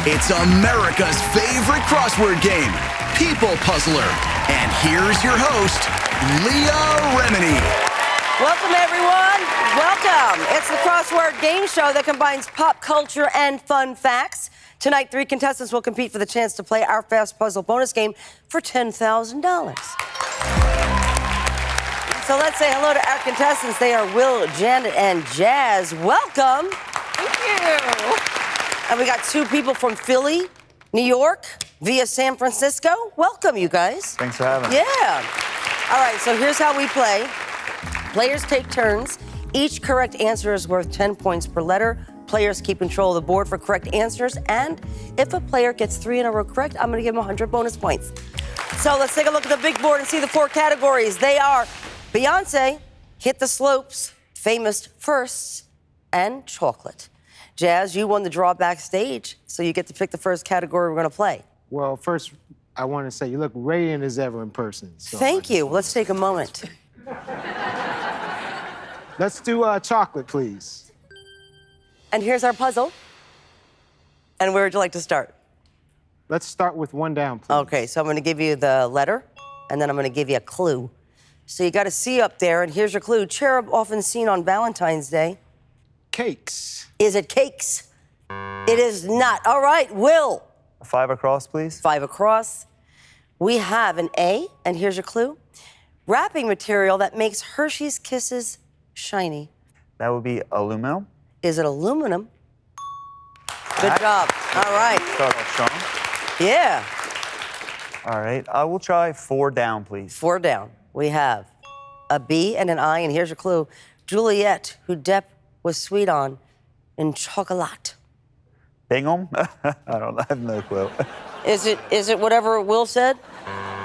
It's America's favorite crossword game, People Puzzler. And here's your host, Leah Remini. Welcome, everyone. Welcome. It's the crossword game show that combines pop culture and fun facts. Tonight, 3 contestants will compete for the chance to play our Fast Puzzle bonus game for $10,000. So let's say hello to our contestants. They are Will, Janet, and Jazz. Welcome. Thank you. And we got 2 people from Philly, New York, via San Francisco. Welcome, you guys. Thanks for having me. Yeah. All right, so here's how we play. Players take turns. Each correct answer is worth 10 points per letter. Players keep control of the board for correct answers. And if a player gets 3 in a row correct, I'm going to give them 100 bonus points. So let's take a look at the big board and see the 4 categories. They are Beyonce, Hit the Slopes, Famous Firsts, and Chocolate. Jazz, you won the draw backstage, so you get to pick the first category we're going to play. Well, first, I want to say you look radiant as ever in person. So Thank you. Let's take a moment. Let's do chocolate, please. And here's our puzzle. And where would you like to start? Let's start with 1 down, please. Okay, so I'm going to give you the letter, and then I'm going to give you a clue. So you got a C up there, and here's your clue. Cherub often seen on Valentine's Day. Cakes. Is it cakes? It is not. All right, Will. 5 across, please. 5 across. We have an A, and here's your clue. Wrapping material that makes Hershey's Kisses shiny. That would be aluminum. Is it aluminum? Good job. All right. Start off strong. Yeah. All right, I will try 4 down, please. 4 down. We have a B and an I, and here's your clue. Juliet, who Depp was sweet on, in chocolate. Bingham? I have no clue. Is it whatever Will said?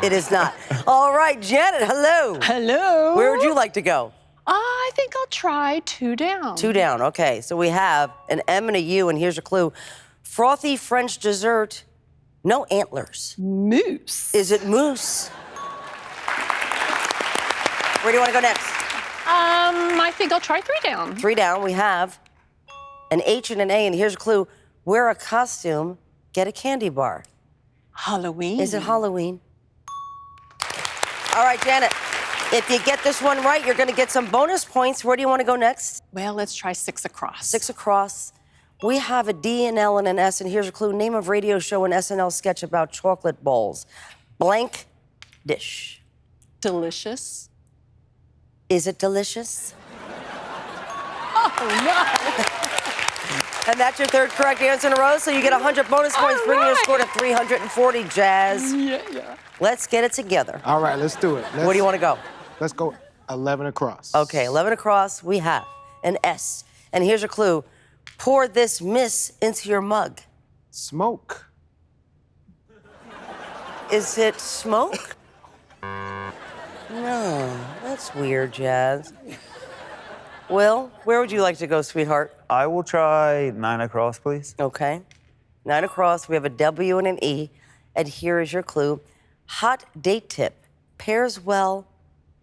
It is not. All right, Janet, hello. Hello. Where would you like to go? I think I'll try 2 down. 2 down, okay. So we have an M and a U, and here's your clue. Frothy French dessert, no antlers. Moose. Is it mousse? Where do you want to go next? I think I'll try 3 down. 3 down, we have an H and an A, and here's your clue. Wear a costume, get a candy bar. Halloween. Is it Halloween? All right, Janet, if you get this one right, you're going to get some bonus points. Where do you want to go next? Well, let's try 6 across. 6 across. We have a D, an L, and an S, and here's your clue. Name of radio show and SNL sketch about chocolate balls. Blank dish. Delicious. Is it delicious? Oh, no. And that's your 3rd correct answer in a row, so you get 100 bonus points, bringing your score to 340, Jazz. Yeah. Let's get it together. All right, let's do it. Where do you want to go? Let's go 11 across. Okay, 11 across, we have an S. And here's your clue. Pour this miss into your mug. Smoke. Is it smoke? No, that's weird, Jazz. Will, where would you like to go, sweetheart? I will try 9 across, please. Okay. 9 across, we have a W and an E. And here is your clue. Hot date tip pairs well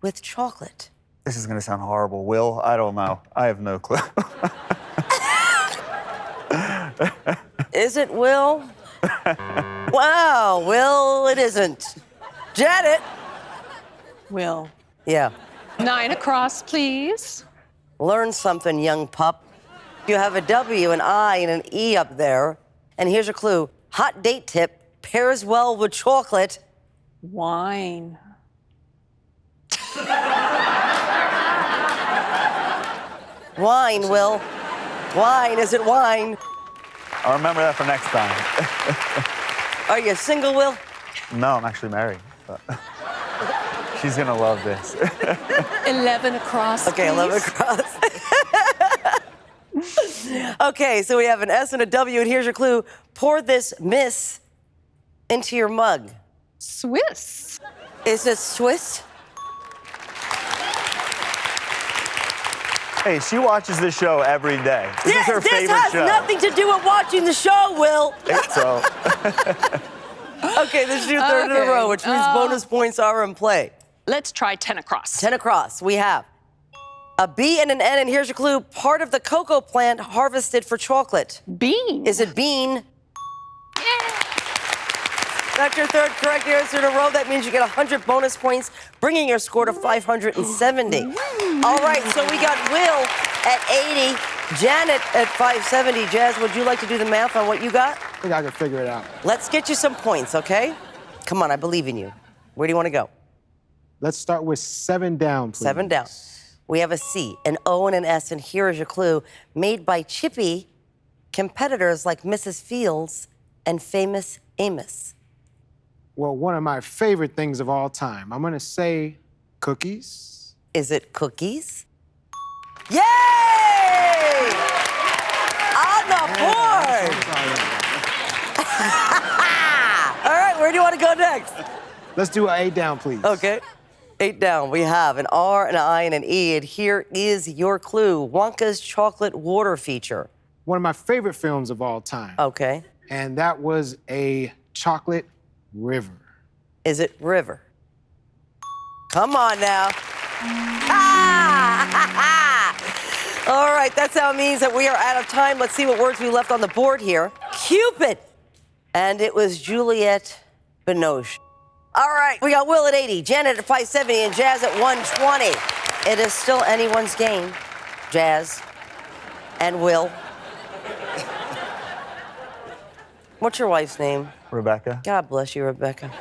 with chocolate. This is going to sound horrible. Will, I don't know. I have no clue. Is it Will? Wow, Will, it isn't. Janet. Will. Yeah. 9 across, please. Learn something, young pup. You have a W, an I, and an E up there. And here's your clue. Hot date tip pairs well with chocolate. Wine. Wine, Will. Wine, is it wine? I'll remember that for next time. Are you single, Will? No, I'm actually married. But she's going to love this. 11 across, Okay, please. 11 across. Okay, so we have an S and a W, and here's your clue. Pour this miss into your mug. Swiss. Is it Swiss? Hey, she watches this show every day. This is her favorite has show. nothing to do with watching the show, Will. So, Okay, this is your 3rd in a Okay. row, which means bonus points are in play. Let's try 10 across. 10 across, we have a B and an N, and here's your clue. Part of the cocoa plant harvested for chocolate. Bean. Is it bean? That's your third correct answer in a row. That means you get 100 bonus points, bringing your score to 570. All right, so we got Will at 80, Janet at 570. Jazz, would you like to do the math on what you got? I think I can figure it out. Let's get you some points, okay? Come on, I believe in you. Where do you want to go? Let's start with 7 down, please. 7 down. We have a C, an O, and an S, and here is your clue. Made by Chippy, competitors like Mrs. Fields and Famous Amos. Well, one of my favorite things of all time. I'm gonna say cookies. Is it cookies? Yay! On the board! All right, where do you want to go next? Let's do an 8 down, please. Okay. 8 down. We have an R, an I, and an E, and here is your clue. Wonka's chocolate water feature. One of my favorite films of all time. Okay. And that was a chocolate river. Is it river? Come on now. Ah! All right, that sound means that we are out of time. Let's see what words we left on the board here. Cupid. And it was Juliette Binoche. All right, we got Will at 80, Janet at 570, and Jazz at 120. It is still anyone's game. Jazz and Will. What's your wife's name? Rebecca. God bless you, Rebecca.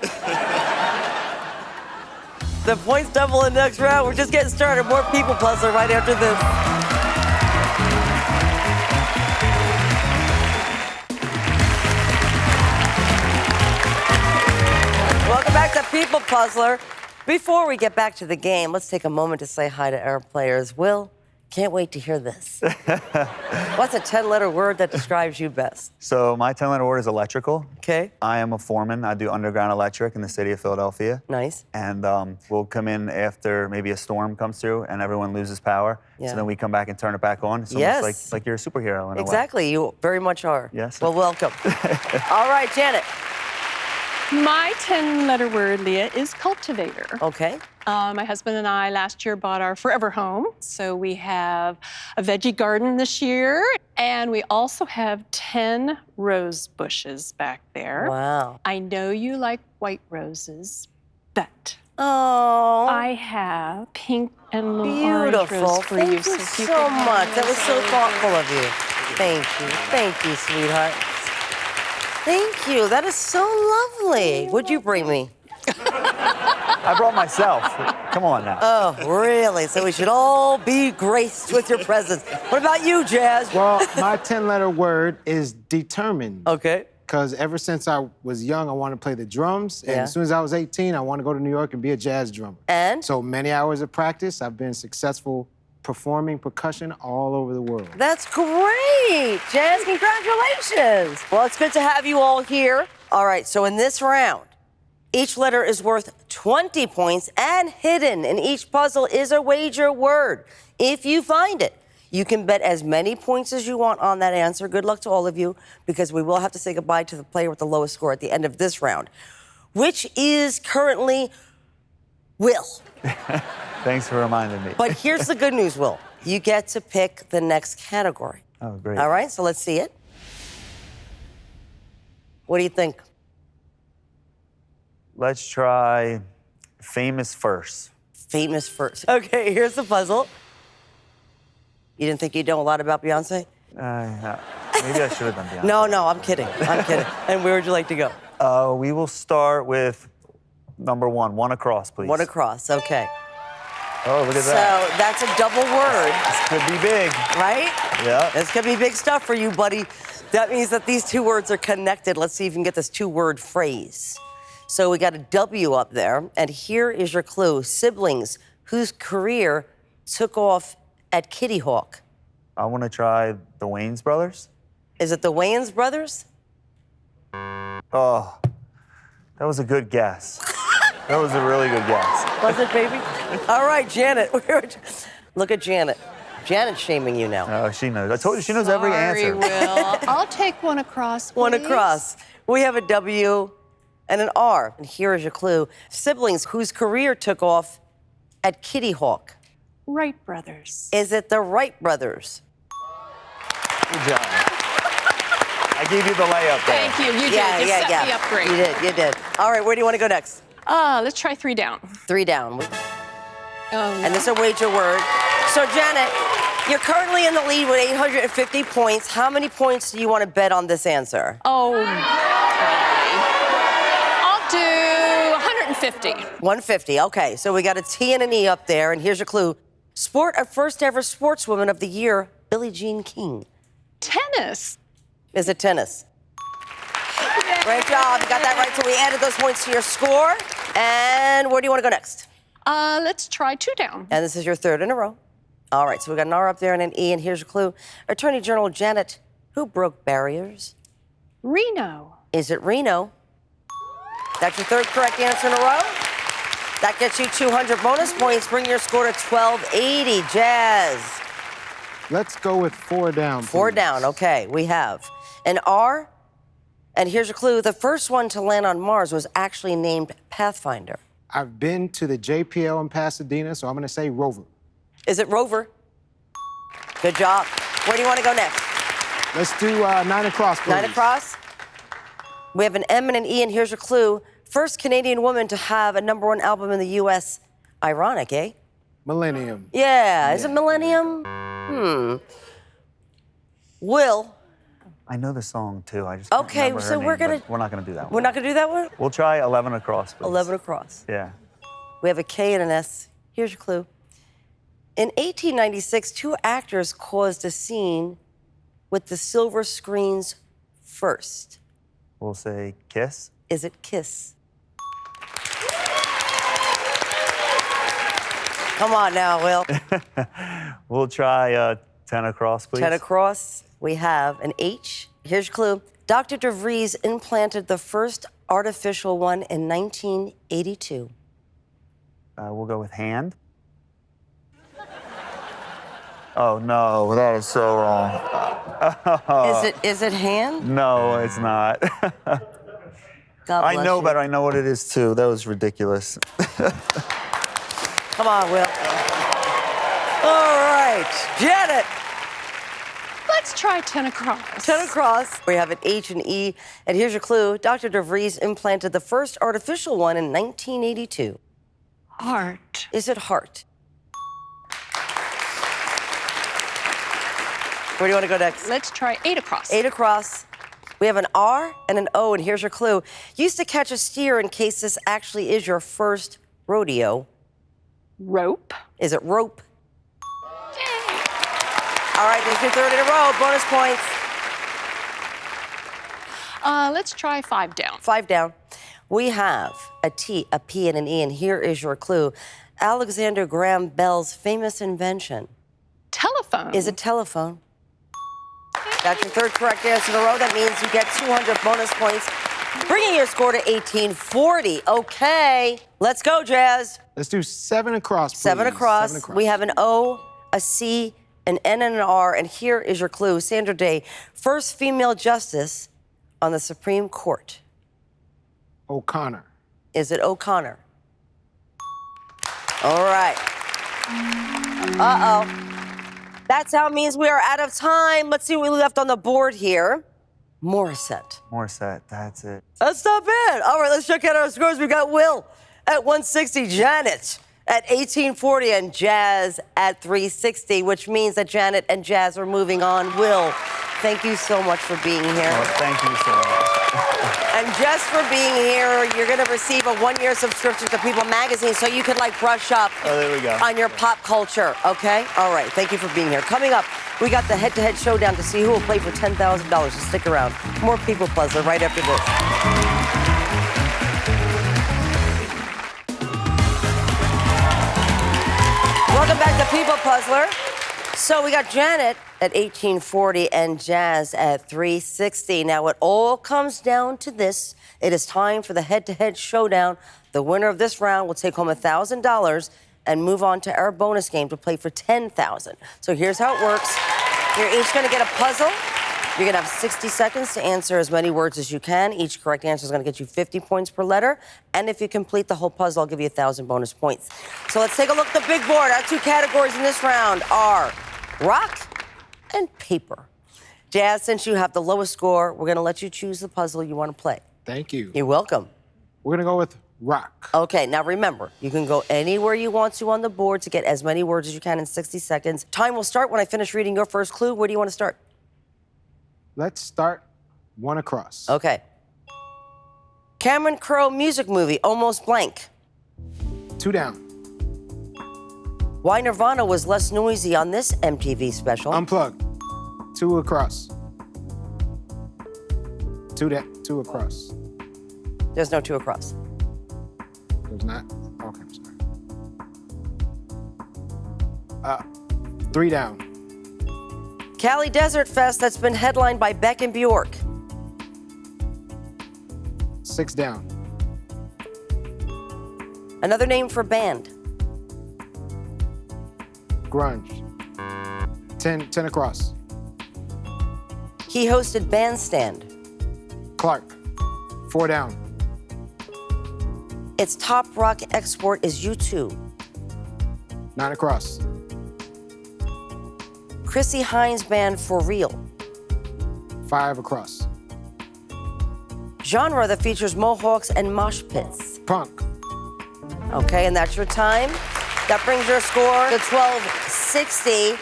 The points double in the next round. We're just getting started. More People Puzzler right after this. Welcome back to People Puzzler. Before we get back to the game, let's take a moment to say hi to our players. Will, can't wait to hear this. What's a 10-letter word that describes you best? So my 10-letter word is electrical. Okay. I am a foreman. I do underground electric in the city of Philadelphia. Nice. And we'll come in after maybe a storm comes through and everyone loses power. Yeah. So then we come back and turn it back on. It's Yes. almost like you're a superhero in a way. Exactly. You very much are. Yes. Well, welcome. All right, Janet. My 10-letter word, Leah, is cultivator. Okay. My husband and I last year bought our forever home. So we have a veggie garden this year. And we also have 10 rose bushes back there. Wow. I know you like white roses, but Oh. I have pink and little orange Beautiful. rose for Thank you. you So if you so could have much. That was so those. thoughtful of you. Thank you. Thank you, sweetheart. Thank you. That is so lovely. What'd you bring me? I brought myself. Come on now. Oh, really? So we should all be graced with your presence. What about you, Jazz? Well, my 10-letter word is determined. Okay. Because ever since I was young, I wanted to play the drums. And Yeah. as soon as I was 18, I wanted to go to New York and be a jazz drummer. And? So many hours of practice, I've been successful performing percussion all over the world. That's great. Jazz, congratulations. Well, it's good to have you all here. All right, so in this round, each letter is worth 20 points, and hidden in each puzzle is a wager word. If you find it, you can bet as many points as you want on that answer. Good luck to all of you, because we will have to say goodbye to the player with the lowest score at the end of this round, which is currently Will. Thanks for reminding me. But here's the good news, Will. You get to pick the next category. Oh, great. All right, so let's see it. What do you think? Let's try famous first. Famous first. Okay, here's the puzzle. You didn't think you'd know a lot about Beyonce? Maybe I should have done Beyonce. No, I'm kidding. I'm kidding. And where would you like to go? We will start with number one across, please. One across, okay. Oh, look at So that. that's a double word, This could be big. right? Yeah. This could be big stuff for you, buddy. That means that these two words are connected. Let's see if you can get this two-word phrase. So we got a W up there, and here is your clue. Siblings whose career took off at Kitty Hawk. I want to try the Wayans brothers. Is it the Wayans brothers? Oh, that was a good guess. That was a really good guess. Was it, baby? All right, Janet. Look at Janet. Janet's shaming you now. Oh, she knows. I told you she knows every answer. Will. I'll take one across, please. One across. We have a W and an R. And here is your clue. Siblings whose career took off at Kitty Hawk. Wright brothers. Is it the Wright brothers? Good job. I gave you the layup there. Thank you. You did. You set me up great. You did. All right, where do you want to go next? Let's try 3 down. 3 down. Oh, And this is a wager word. So, Janet, you're currently in the lead with 850 points. How many points do you want to bet on this answer? oh, I'll do 150. 150. Okay, so we got a T and an E up there, and here's your clue. Sport of first ever sportswoman of the year, Billie Jean King. Tennis. Is it tennis? Great job. You got that right, so we added those points to your score. And where do you want to go next? Let's try 2 down. And this is your 3rd in a row. All right, so we got an R up there and an E, and here's your clue. Attorney General Janet, who broke barriers? Reno. Is it Reno? That's your 3rd correct answer in a row. That gets you 200 bonus points, bringing your score to 1280. Jazz. Let's go with 4 down. 4 please. down, okay. We have an R, and here's your clue. The first one to land on Mars was actually named Pathfinder. I've been to the JPL in Pasadena, so I'm going to say Rover. Is it Rover? Good job. Where do you want to go next? Let's do 9 across, please. 9 across. We have an M and an E, and here's your clue. First Canadian woman to have a #1 album in the U.S. Ironic, eh? Millennium. Yeah. Is it Millennium? Will. I know the song too. I just Okay, can't remember so her we're name, gonna- but we're not gonna do that one. We're not going to do that one? We'll try 11 across, please. 11 across. Yeah. We have a K and an S. Here's your clue. In 1896, 2 actors caused a scene with the silver screens first. We'll say Kiss. Is it Kiss? Come on now, Will. We'll try 10 across, please. 10 across. We have an H. Here's your clue. Dr. DeVries implanted the first artificial one in 1982. We'll go with hand. Oh, no, that is so wrong. Is it hand? No, it's not. God I bless know you. better. I know what it is, too. That was ridiculous. Come on, Will. All right, Janet. Let's try 10 across. 10 across. We have an H and E. And here's your clue. Dr. DeVries implanted the first artificial one in 1982. Heart. Is it heart? Where do you want to go next? Let's try 8 across. 8 across. We have an R and an O, and here's your clue. Used to catch a steer in case this actually is your first rodeo. Rope. Is it rope? All right, there's your 3rd in a row. Bonus points. Let's try 5 down. 5 down. We have a T, a P, and an E, and here is your clue. Alexander Graham Bell's famous invention. Telephone. Is it telephone? That's your 3rd correct answer in a row. That means you get 200 bonus points, bringing your score to 1840. Okay, let's go, Jazz. Let's do 7 across, please. 7 across. 7 across. We have an O, a C, an N, and an R, and here is your clue. Sandra Day, first female justice on the Supreme Court. O'Connor. Is it O'Connor? All right. Uh-oh. That sound means we are out of time. Let's see what we left on the board here. Morissette. Morissette, that's it. That's not bad. All right, let's check out our scores. We got Will at 160, Janet at 1840, and Jazz at 360, which means that Janet and Jazz are moving on. Will, thank you so much for being here. Well, thank you so much. And just for being here, you're going to receive a 1-year subscription to People Magazine so you can, like, brush up there we go. on your pop culture, okay? All right, thank you for being here. Coming up, we got the head-to-head showdown to see who will play for $10,000. So stick around. More People Puzzler right after this. Welcome back to People Puzzler. So we got Janet at 1840 and Jazz at 360. Now it all comes down to this. It is time for the head-to-head showdown. The winner of this round will take home $1,000 and move on to our bonus game to play for $10,000. So here's how it works. You're each gonna get a puzzle. You're gonna have 60 seconds to answer as many words as you can. Each correct answer is gonna get you 50 points per letter. And if you complete the whole puzzle, I'll give you 1,000 bonus points. So let's take a look at the big board. Our 2 categories in this round are rock and paper. Jazz, since you have the lowest score, we're going to let you choose the puzzle you want to play. Thank you. You're welcome. We're gonna go with rock. Okay, now remember, you can go anywhere you want to on the board to get as many words as you can in 60 seconds. Time will start when I finish reading your first clue. Where do you want to start? Let's start one across. Okay. Cameron Crowe music movie, Almost Blank. 2 down. Why Nirvana was less noisy on this MTV special. Unplugged. 2 across. 2 across. There's no 2 across. There's not? Okay, I'm sorry. 3 down. Cali Desert Fest that's been headlined by Beck and Bjork. 6 down. Another name for band. Grunge. 10 across. He hosted Bandstand. Clark. 4 down. Its top rock export is U2. 9 across. Chrissy Hines band For Real. 5 across. Genre that features mohawks and mosh pits. Punk. Okay, and that's your time. That brings your score to 1260,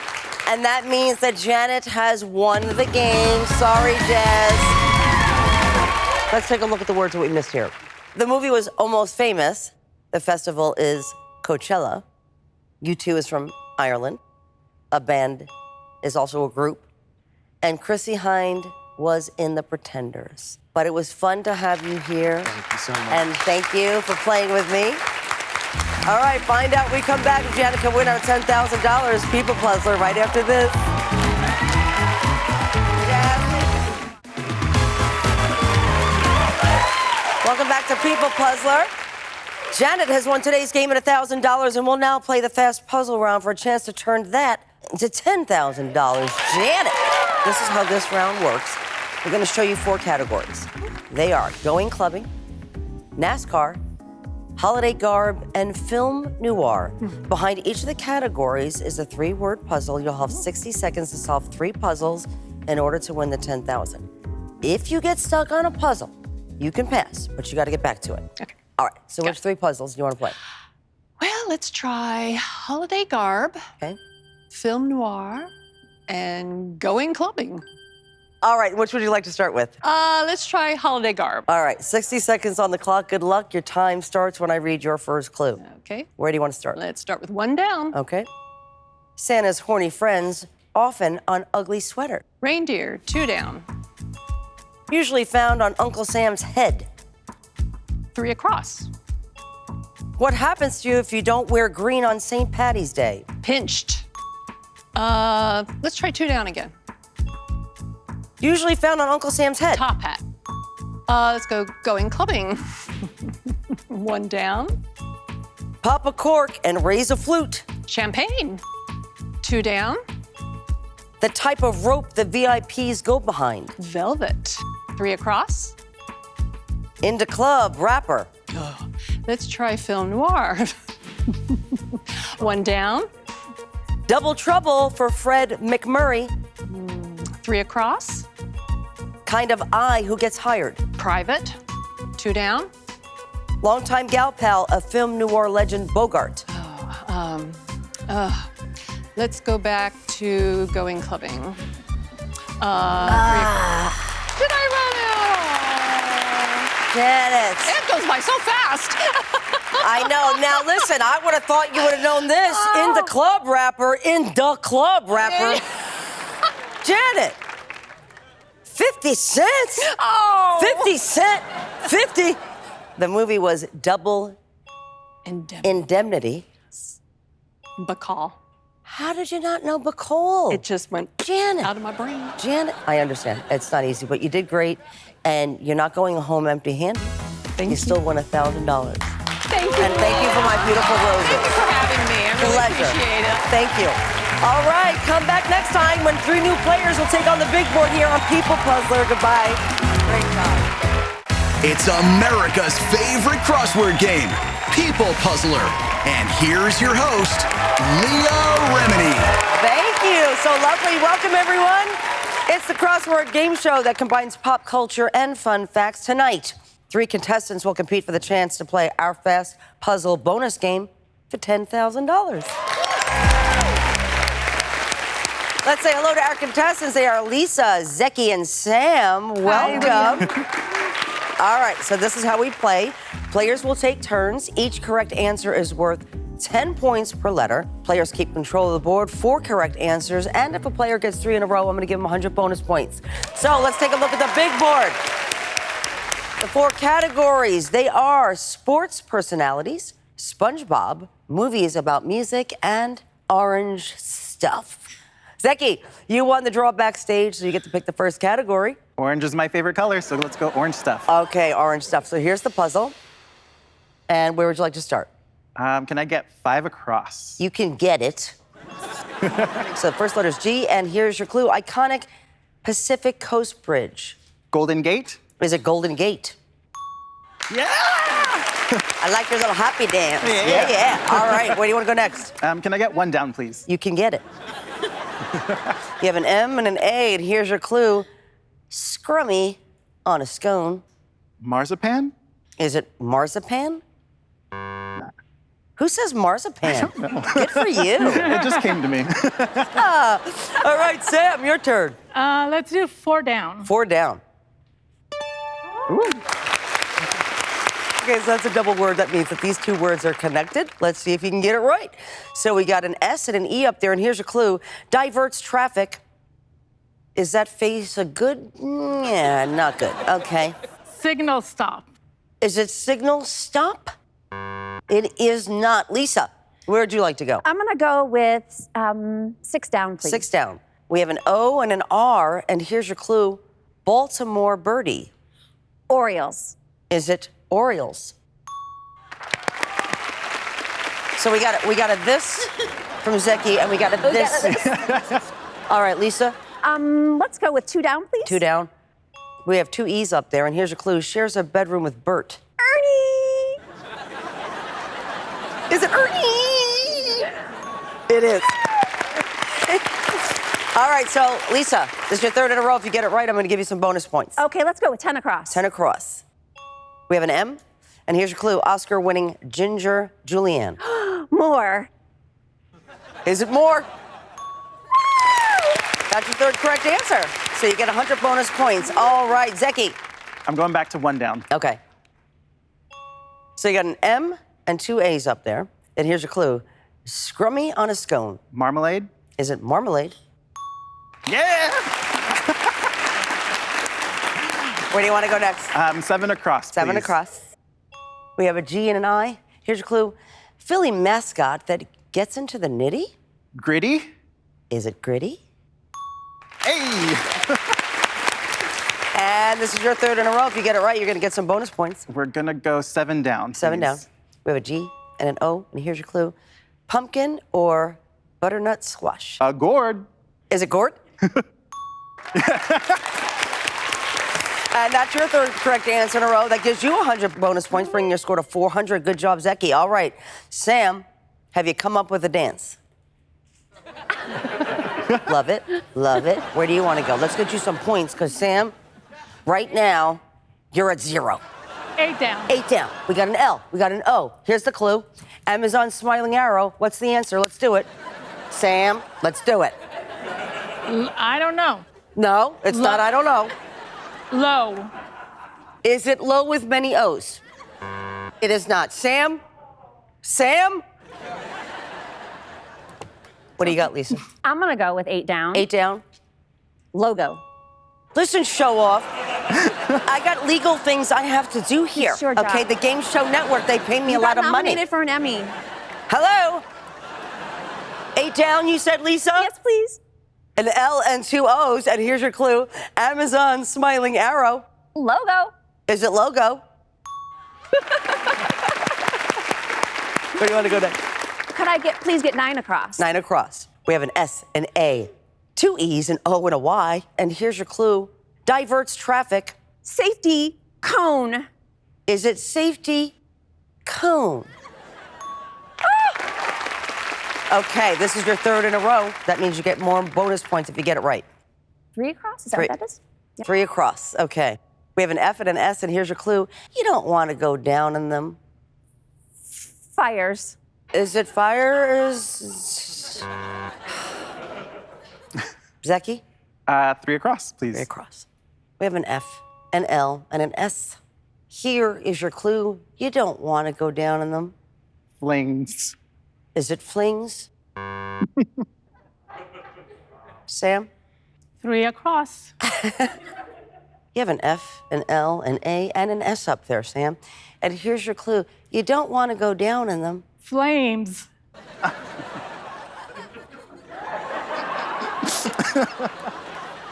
and that means that Janet has won the game. Sorry, Jazz. Let's take a look at the words that we missed here. The movie was Almost Famous. The festival is Coachella. U2 is from Ireland. A band is also a group. And Chrissy Hind was in The Pretenders. But it was fun to have you here. Thank you so much. And thank you for playing with me. All right, find out when we come back if Janet can win our $10,000 People Puzzler right after this. Welcome back to People Puzzler. Janet has won today's game at $1,000, and we'll now play the fast puzzle round for a chance to turn that into $10,000. Janet, this is how this round works. We're going to show you 4 categories. They are going clubbing, NASCAR, holiday garb, and film noir. Behind each of the categories is a 3-word puzzle. You'll have 60 seconds to solve 3 puzzles in order to win the $10,000. If you get stuck on a puzzle, you can pass, but you got to get back to it. Okay. All right, so which 3 puzzles do you want to play? Well, let's try holiday garb, Okay. film noir, and going clubbing. All right, which would you like to start with? Let's try holiday garb. All right, 60 seconds on the clock. Good luck. Your time starts when I read your first clue. Okay. Where do you want to start? Let's start with 1 down. Okay. Santa's horny friends, often on ugly sweater. Reindeer, 2 down. Usually found on Uncle Sam's head. 3 across. What happens to you if you don't wear green on St. Patty's Day? Pinched. Let's try 2 down again. Usually found on Uncle Sam's head. Top hat. Let's go going clubbing. 1 down. Pop a cork and raise a flute. Champagne. 2 down. The type of rope the VIPs go behind. Velvet. 3 across. Into club, rapper. Let's try film noir. 1 down. Double trouble for Fred McMurray. 3 across. Kind of eye who gets hired. Private. 2 down. Longtime gal pal of film noir legend Bogart. Let's go back to going clubbing. 3 Did I run out? Janet. It goes by so fast. I know. Now listen, I would have thought you would have known this. In the club rapper, Janet. 50 cents? Oh. 50 cent? 50? The movie was Double Indemnity. Bacall. How did you not know Bacall? It just went Janet. out of my brain. Janet, I understand. It's not easy, but you did great, and you're not going home empty-handed. Thank you. Still won $1,000. Thank you. And thank you for my beautiful roses. Thank you for having me. I really Pleasure. appreciate it. Thank you. All right, come back next time when 3 new players will take on the big board here on People Puzzler. Goodbye. Great job. It's America's favorite crossword game, People Puzzler. And here's your host, Leah Remini. Thank you. So lovely. Welcome, everyone. It's the crossword game show that combines pop culture and fun facts. Tonight, 3 contestants will compete for the chance to play our fast puzzle bonus game for $10,000. Let's say hello to our contestants. They are Lisa, Zeki, and Sam. Welcome. All right, so this is how we play. Players will take turns. Each correct answer is worth 10 points per letter. Players keep control of the board, 4 correct answers, and if a player gets 3 in a row, I'm gonna give them 100 bonus points. So let's take a look at the big board. The 4 categories, they are sports personalities, Spongebob, movies about music, and orange stuff. Zeki, you won the draw backstage, so you get to pick the first category. Orange is my favorite color, so let's go orange stuff. Okay, orange stuff. So here's the puzzle. And where would you like to start? Can I get 5 across? You can get it. So the first letter is G, and here's your clue. Iconic Pacific Coast Bridge. Golden Gate? Is it Golden Gate? Yeah! I like your little happy dance. Yeah. Yeah. All right, where do you want to go next? Can I get 1 down, please? You can get it. You have an M and an A, and here's your clue. Scrummy on a scone. Marzipan? Is it marzipan? Who says marzipan? I don't know. Good for you. It just came to me. All right, Sam, your turn. Let's do 4 down. 4 down. Ooh. Okay, so that's a double word. That means that these 2 words are connected. Let's see if you can get it right. So we got an S and an E up there, and here's your clue. Diverts traffic. Is that face a good? Yeah, not good. Okay. Signal stop. Is it signal stop? It is not. Lisa, where'd you like to go? I'm gonna go with 6 down, please. 6 down. We have an O and an R, and here's your clue. Baltimore birdie. Orioles. Is it Orioles? So we got a this from Zeki, and we got a this. All right, Lisa. Let's go with 2 down, please. 2 down. We have 2 E's up there, and here's your clue. Shares a bedroom with Bert. Ernie. Is it Ernie? It is. All right, so Lisa, this is your 3rd in a row. If you get it right, I'm going to give you some bonus points. Okay, let's go with 10 across. 10 across. We have an M, and here's your clue. Oscar-winning Ginger Julianne. More. Is it more? That's your 3rd correct answer. So you get 100 bonus points. All right, Zeki. I'm going back to 1 down. Okay. So you got an M and 2 A's up there. And here's your clue. Scrummy on a scone. Marmalade? Is it marmalade? Yeah! Where do you want to go next? 7 across, 7 please. across. We have a G and an I. Here's your clue. Philly mascot that gets into the nitty. Gritty? Is it gritty? Hey! And this is your 3rd in a row. If you get it right, you're going to get some bonus points. We're gonna go 7 down. 7 down. please. We have a G and an O, and here's your clue. Pumpkin or butternut squash. Gourd. Is it gourd? And that's your 3rd correct answer in a row. That gives you 100 bonus points, bringing your score to 400. Good job, Zeki. All right. Sam, have you come up with a dance? Love it. Love it. Where do you want to go? Let's get you some points, because Sam, right now, you're at 0. 8 down. 8 down. We got an L. We got an O. Here's the clue. Amazon smiling arrow. What's the answer? Let's do it. Sam, let's do it. I don't know. No, it's not. I don't know. Low. Is it low with many O's? It is not. Sam? Sam? What do you got, Lisa? I'm gonna go with 8 down. 8 down. Logo. Listen, show off. I got legal things I have to do here. It's your job. Okay, the Game Show Network, they pay me a lot of money. Nominated for an Emmy. Hello? 8 down, you said, Lisa? Yes, please. An L and 2 O's, and here's your clue. Amazon smiling arrow. Logo. Is it logo? Where do you want to go next? Could I please get 9 across? 9 across. We have an S, an A, 2 E's, an O, and a Y. And here's your clue. Diverts traffic. Safety cone. Is it safety cone? Okay, this is your 3rd in a row. That means you get more bonus points if you get it right. 3 across? Is that what that is? Yeah. 3 across, okay. We have an F and an S, and here's your clue. You don't want to go down in them. Fires. Is it fire? Is... Zeki? 3 across, please. 3 across. We have an F, an L, and an S. Here is your clue. You don't want to go down in them. Flings. Is it flings? Sam? 3 across. You have an F, an L, an A, and an S up there, Sam. And here's your clue. You don't want to go down in them. Flames.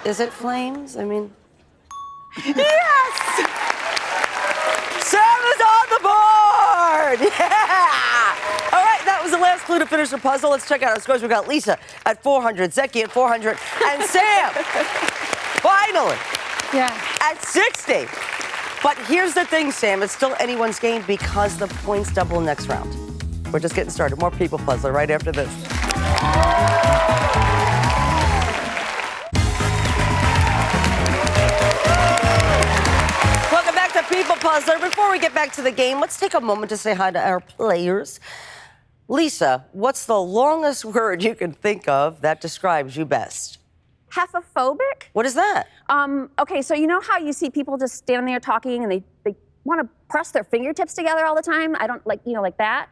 Is it flames? I mean... Yes! Sam is on the board! Yeah! All right, that was the last clue to finish the puzzle. Let's check out our scores. We got Lisa at 400, Zeki at 400, and Sam, finally, at 60. But here's the thing, Sam. It's still anyone's game because the points double next round. We're just getting started. More People Puzzler right after this. Welcome back to People Puzzler. Before we get back to the game, let's take a moment to say hi to our players. Lisa, what's the longest word you can think of that describes you best? Hephophobic? What is that? Okay, so you know how you see people just standing there talking and they want to press their fingertips together all the time? I don't like, like that.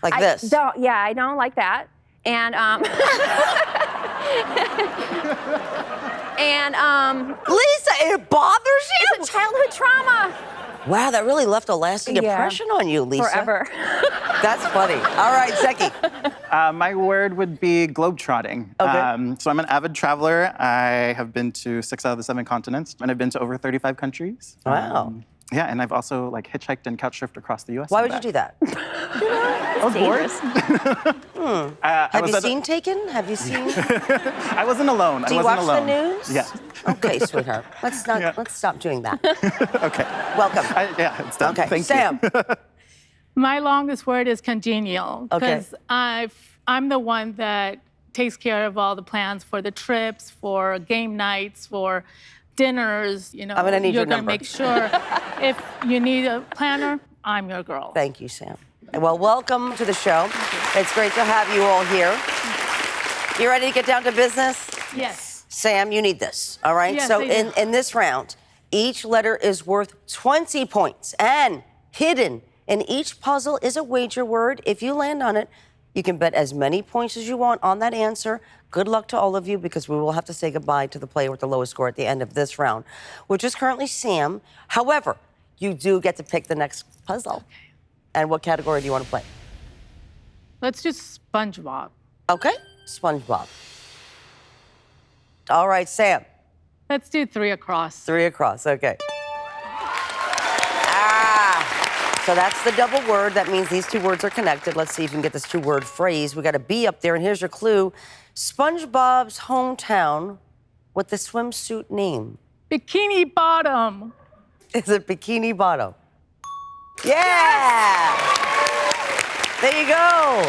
Like this? Yeah, I don't like that. And, Lisa, it bothers you? it's a childhood trauma. Wow, that really left a lasting impression on you, Lisa. Forever. That's funny. All right, Zeki. My word would be globetrotting. Okay. So I'm an avid traveler. I have been to 6 out of the 7 continents, and I've been to over 35 countries. Wow. Yeah, and I've also hitchhiked and couch surfed across the U.S. Why would you do that? I was bored. Have you seen Taken? Have you seen? I wasn't alone. Do you watch the news? Yeah. Okay, sweethart. Let's stop doing that. Okay. Welcome. Yeah, it's done. Okay, Thank Sam. you. My longest word is congenial. Okay. Because I'm the one that takes care of all the plans for the trips, for game nights, for dinners. I'm gonna need your You're number. gonna make sure if you need a planner, I'm your girl. Thank you, Sam. Well, welcome to the show. It's great to have you all here. You ready to get down to business? Yes. Sam, you need this, all right? Yes, so I do. in this round, each letter is worth 20 points, and hidden in each puzzle is a wager word. If you land on it, you can bet as many points as you want on that answer. Good luck to all of you, because we will have to say goodbye to the player with the lowest score at the end of this round, which is currently Sam. However, you do get to pick the next puzzle. Okay. And what category do you want to play? Let's do Spongebob. Okay, Spongebob. All right, Sam. Let's do 3 across. 3 across, okay. So that's the double word. That means these 2 words are connected. Let's see if we can get this 2-word phrase. We got a B up there, and here's your clue. SpongeBob's hometown with the swimsuit name. Bikini Bottom. Is it Bikini Bottom? Yeah! There you go.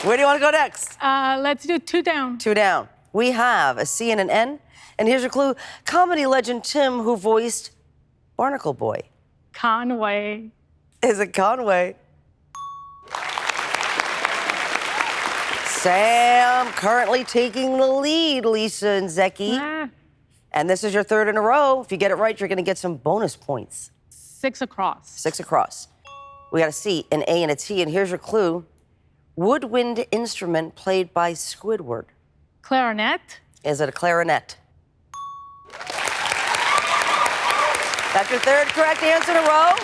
Where do you want to go next? Let's do 2 down. 2 down. We have a C and an N. And here's your clue. Comedy legend Tim, who voiced Barnacle Boy. Conway. Is it Conway? Sam currently taking the lead, Lisa and Zeki. And this is your 3rd in a row. If you get it right, you're going to get some bonus points. 6 across. 6 across. We got a C, an A, and a T. And here's your clue. Woodwind instrument played by Squidward. Clarinet. Is it a clarinet? That's your 3rd correct answer in a row.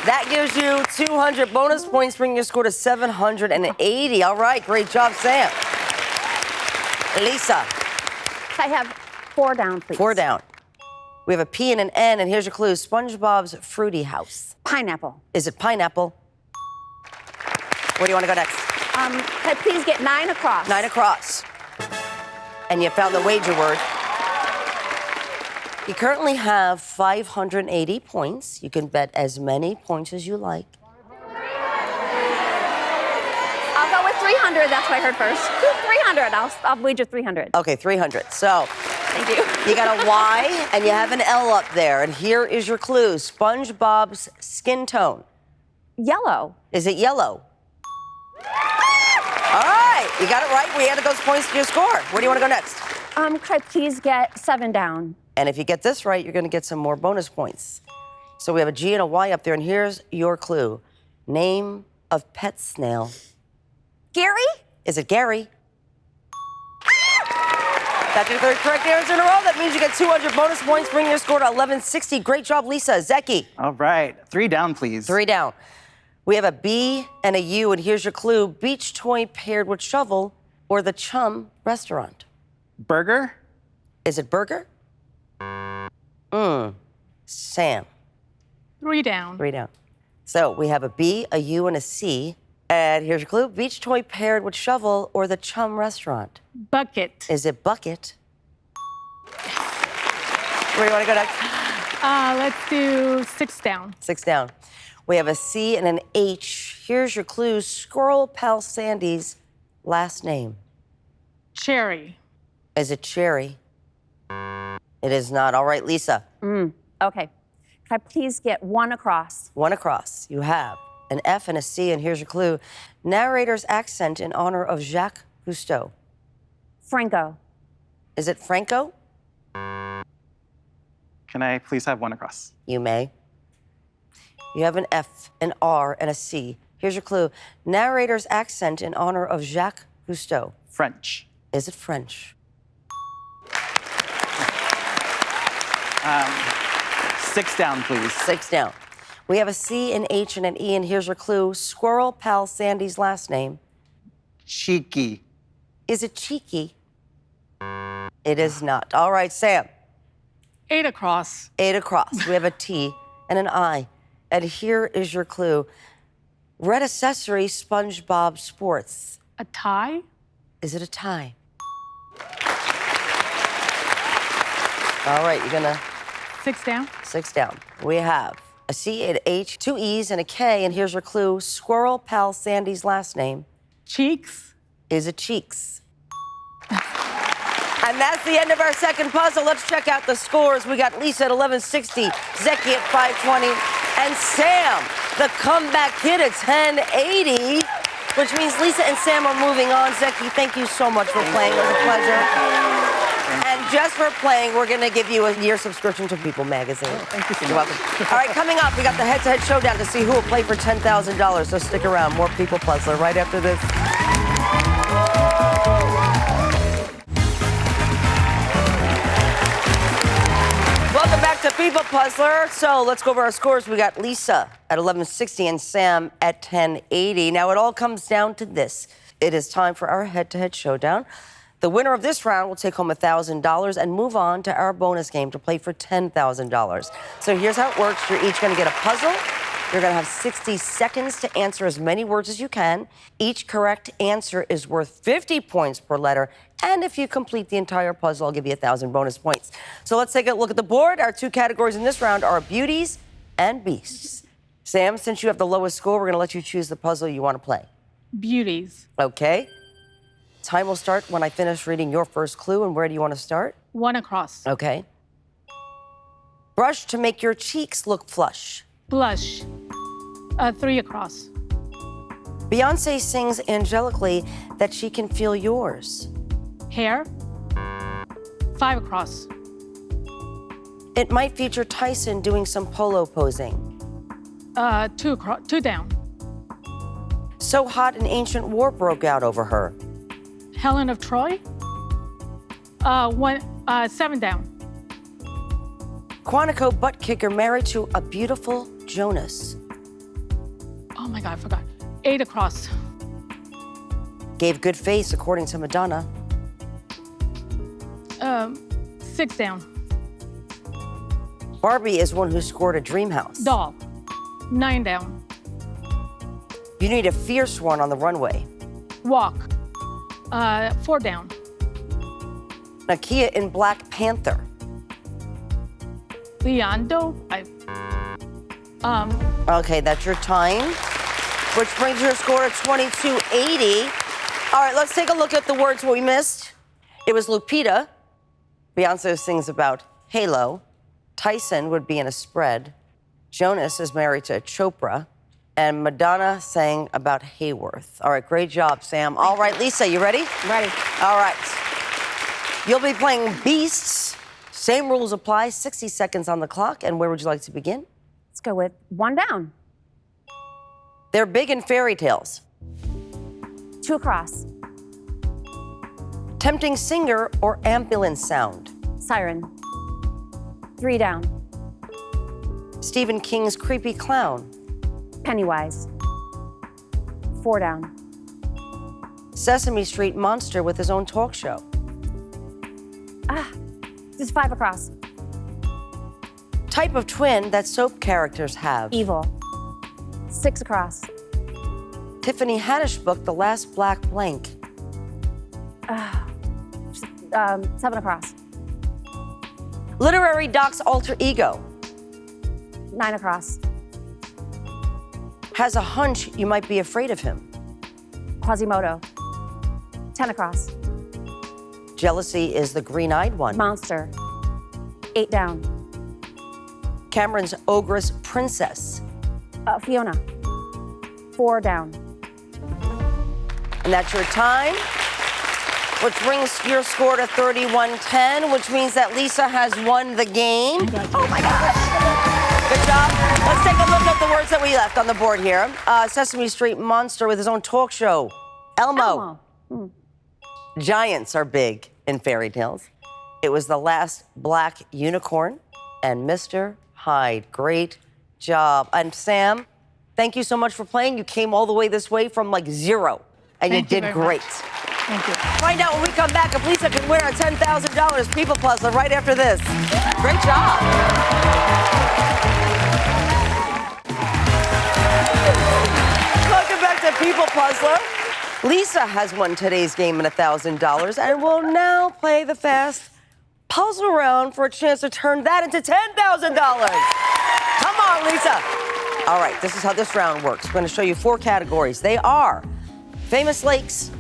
That gives you 200 bonus points, bringing your score to 780. All right, great job, Sam. Lisa. I have 4 down, please. 4 down. We have a P and an N, and here's your clue. SpongeBob's Fruity House. Pineapple. Is it pineapple? Where do you want to go next? Can I please get 9 across? 9 across. And you found the wager word. You currently have 580 points. You can bet as many points as you like. I'll go with 300. 300, that's what I heard first. 300, I'll wager 300. Okay, 300. So Thank you. you got a Y and you have an L up there. And here is your clue. Spongebob's skin tone. Yellow. Is it yellow? All right, you got it right. We added those points to your score. Where do you want to go next? Could I please get 7 down? And if you get this right, you're going to get some more bonus points. So we have a G and a Y up there, and here's your clue. Name of pet snail. Gary? Is it Gary? That's your third correct answer in a row. That means you get 200 bonus points, bringing your score to 1160. Great job, Lisa. Zeki. All right. 3 down, please. 3 down. We have a B and a U, and here's your clue. Beach toy paired with shovel or the Chum restaurant. Burger? Is it burger? Sam. 3 down. 3 down. So we have a B, a U, and a C. And here's your clue. Beach toy paired with shovel or the Chum restaurant. Bucket. Is it bucket? Where do you want to go next? Let's do 6 down. 6 down. We have a C and an H. Here's your clue. Squirrel Pal Sandy's last name. Cherry. Is it Cherry? It is not. All right, Lisa. Okay. Could I please get 1 across? 1 across. You have an F and a C, and here's your clue. Narrator's accent in honor of Jacques Cousteau. Franco. Is it Franco? Can I please have 1 across? You may. You have an F, an R, and a C. Here's your clue. Narrator's accent in honor of Jacques Cousteau. French. Is it French? 6 down, please. 6 down. We have a C, an H, and an E, and here's your clue. Squirrel Pal Sandy's last name. Cheeky. Is it Cheeky? It is not. All right, Sam. 8 across. 8 across. We have a T and an I. And here is your clue. Red accessory, Spongebob Sports. A tie. Is it a tie? All right, you're gonna... 6 down. 6 down. We have a C, an H, 2 E's, and a K, and here's your clue. Squirrel Pal Sandy's last name. Cheeks. Is it Cheeks? And that's the end of our second puzzle. Let's check out the scores. We got Lisa at 1160, Zeki at 520, and Sam, the comeback kid, at 1080, which means Lisa and Sam are moving on. Zeki, thank you so much for playing. It was a pleasure. And just for playing, we're going to give you a year subscription to People magazine. Thank you so much. You're welcome. All right, coming up, we got the head-to-head showdown to see who will play for $10,000. So stick around. More People Puzzler right after this. Welcome back to People Puzzler. So let's go over our scores. We got Lisa at 1160 and Sam at 1080. Now it all comes down to this. It is time for our head-to-head showdown. The winner of this round will take home $1,000 and move on to our bonus game to play for $10,000. So here's how it works. You're each going to get a puzzle. You're going to have 60 seconds to answer as many words as you can. Each correct answer is worth 50 points per letter. And if you complete the entire puzzle, I'll give you 1,000 bonus points. So let's take a look at the board. Our 2 categories in this round are beauties and beasts. Sam, since you have the lowest score, we're going to let you choose the puzzle you want to play. Beauties. Okay. Time will start when I finish reading your first clue. And where do you want to start? 1 across. Okay. Brush to make your cheeks look flush. Blush. 3 across. Beyonce sings angelically that she can feel yours. Hair. 5 across. It might feature Tyson doing some polo posing. 2 across. 2 down. So hot an ancient war broke out over her. Helen of Troy. 7 down. Quantico butt kicker married to a beautiful Jonas. Oh my God, I forgot. 8 across. Gave good face according to Madonna. 6 down. Barbie is one who scored a dream house. Doll. 9 down. You need a fierce one on the runway. Walk. 4 down. Nakia in Black Panther. Leondo. Okay, that's your time, which brings your score to 2280. All right, let's take a look at the words we missed. It was Lupita. Beyonce sings about Halo. Tyson would be in a spread. Jonas is married to Chopra. And Madonna sang about Hayworth. All right, great job, Sam. All right, Lisa, you ready? I'm ready. All right. You'll be playing Beasts. Same rules apply, 60 seconds on the clock. And where would you like to begin? Let's go with one down. They're big in fairy tales. 2 across. Tempting singer or ambulance sound. Siren. 3 down. Stephen King's creepy clown. Pennywise. 4 down. Sesame Street monster with his own talk show. Just 5 across. Type of twin that soap characters have. Evil. 6 across. Tiffany Haddish book, The Last Black Blank. 7 across. Literary Doc's alter ego. 9 across. Has a hunch you might be afraid of him. Quasimodo. 10 across. Jealousy is the green-eyed one. Monster. 8 down. Cameron's ogress princess. Fiona. 4 down. And that's your time, which brings your score to 31-10, which means that Lisa has won the game. Oh my gosh. Good job. Let's take a look at the words that we left on the board here. Sesame Street monster with his own talk show. Elmo. Giants are big in fairy tales. It was The Last Black Unicorn and Mr. Hyde. Great job. And Sam, thank you so much for playing. You came all the way this way from like 0, and you did great. Thank you. Find out when we come back if Lisa can wear a $10,000 People Puzzler right after this. Great job. Welcome back to People Puzzler. Lisa has won today's game and $1,000 and will now play the fast puzzle round for a chance to turn that into $10,000. Come on, Lisa. All right, this is how this round works. We're going to show you 4 categories. They are famous lakes,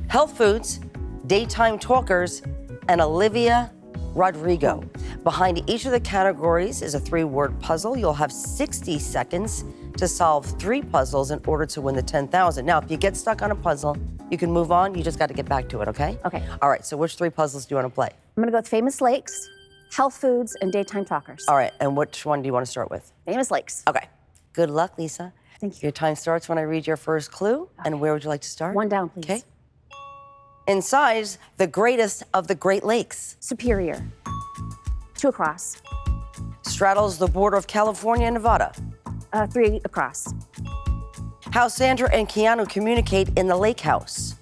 health foods, daytime talkers, and Olivia Rodrigo. Behind each of the categories is a 3-word puzzle. You'll have 60 seconds to solve 3 puzzles in order to win the $10,000. Now, if you get stuck on a puzzle, you can move on. You just got to get back to it, okay? Okay. All right, so which 3 puzzles do you want to play? I'm gonna go with famous lakes, health foods, and daytime talkers. All right, and which one do you want to start with? Famous lakes. Okay. Good luck, Lisa. Thank you. Your time starts when I read your first clue. And where would you like to start? 1 down, please. Okay. In size, the greatest of the Great Lakes. Superior. 2 across. Straddles the border of California and Nevada. 3 across. How Sandra and Keanu communicate in the lake house.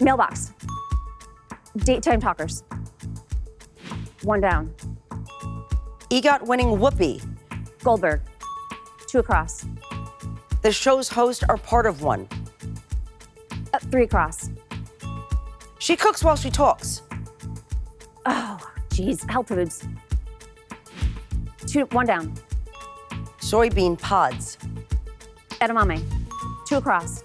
Mailbox. Daytime talkers. 1 down. EGOT winning Whoopi. Goldberg. 2 across. The show's hosts are part of one. 3 across. She cooks while she talks. Oh, geez. Health foods. 1 down. Soybean pods. Edamame. 2 across.